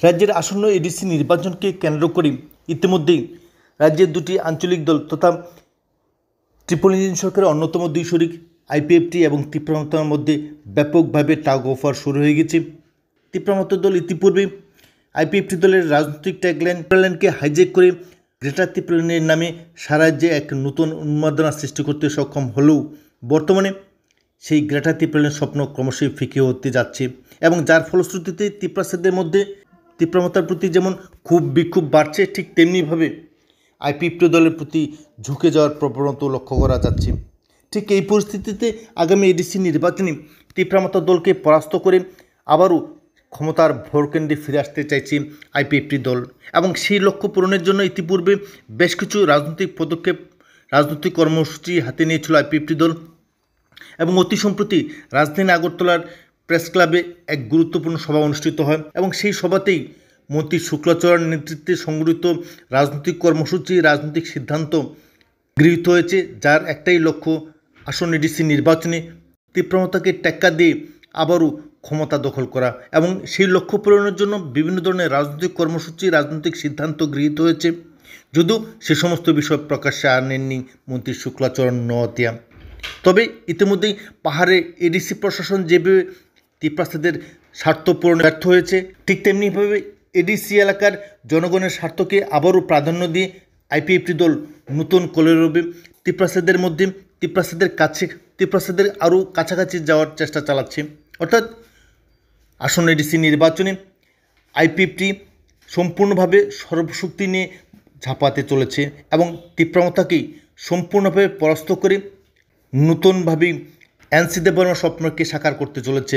রাজ্যের আসন্ন এডিসি নির্বাচনকে কেন্দ্র করে ইতিমধ্যেই রাজ্যের দুটি আঞ্চলিক দল তথা ট্রিপল ইঞ্জিন সরকারের অন্যতম দুই শরিক আইপিএফটি এবং তীব্রমতার মধ্যে ব্যাপকভাবে টাগ অফ ওয়ার শুরু হয়ে গেছে। তীব্রমত দল ইতিপূর্বে আইপিএফটি দলের রাজনৈতিক ট্যাগলাইনকে হাইজ্যাক করে গ্রেটার ত্রিপুরানের নামে সারা রাজ্যে এক নতুন উন্মাদনা সৃষ্টি করতে সক্ষম হলেও বর্তমানে সেই গ্রেটার ত্রিপুরানের স্বপ্ন ক্রমশই ফিকে হতে যাচ্ছে এবং যার ফলশ্রুতিতে ত্রিপুরাসীদের মধ্যে তীব্রমতার প্রতি যেমন খুব বিক্ষোভ বাড়ছে, ঠিক তেমনিভাবে আইপিএফটি দলের প্রতি ঝুঁকে যাওয়ার প্রবণতা লক্ষ্য করা যাচ্ছে। ঠিক এই পরিস্থিতিতে আগামী এডিসি নির্বাচনে তীব্রমতা দলকে পরাস্ত করে আবারও ক্ষমতার ভোটকেন্দ্রে ফিরে আসতে চাইছে আইপিএফটি দল এবং সেই লক্ষ্য পূরণের জন্য ইতিপূর্বে বেশ কিছু রাজনৈতিক পদক্ষেপ, রাজনৈতিক কর্মসূচি হাতে নিয়েছিল আইপিএফটি দল এবং অতি সম্প্রতি রাজধানী আগরতলার প্রেস ক্লাবে এক গুরুত্বপূর্ণ সভা অনুষ্ঠিত হয় এবং সেই সভাতেই মন্ত্রী শুক্লাচার্যের নেতৃত্বে সংগঠিত রাজনৈতিক কর্মসূচি, রাজনৈতিক সিদ্ধান্ত গৃহীত হয়েছে, যার একটাই লক্ষ্য আসন্ন এডিসি নির্বাচনে তীব্রমতাকে টেক্কা দিয়ে আবারও ক্ষমতা দখল করা এবং সেই লক্ষ্য পূরণের জন্য বিভিন্ন ধরনের রাজনৈতিক কর্মসূচি, রাজনৈতিক সিদ্ধান্ত গৃহীত হয়েছে, যদিও সে সমস্ত বিষয় প্রকাশ্যে আনেননি মন্ত্রী শুক্লাচরণ নওয়াতিয়া। তবে ইতিমধ্যেই পাহাড়ে এডিসি প্রশাসন যেভাবে ত্রিপুরাসীদের স্বার্থ পূরণে ব্যর্থ হয়েছে, ঠিক তেমনিভাবে এডিসি এলাকার জনগণের স্বার্থকে আবারও প্রাধান্য দিয়ে আইপিএফটি দল নতুন কলরবে ত্রিপুরাসীদের মধ্যে ত্রিপুরাসীদের আরও কাছাকাছি যাওয়ার চেষ্টা চালাচ্ছে। অর্থাৎ আসন্ন এডিসি নির্বাচনে আইপিএফটি সম্পূর্ণভাবে সর্বশক্তি নিয়ে ঝাঁপাতে চলেছে এবং তীব্রমতাকেই সম্পূর্ণভাবে পরাস্ত করে নতুনভাবে এনসি দেব বর্মার স্বপ্নকে সাকার করতে চলেছে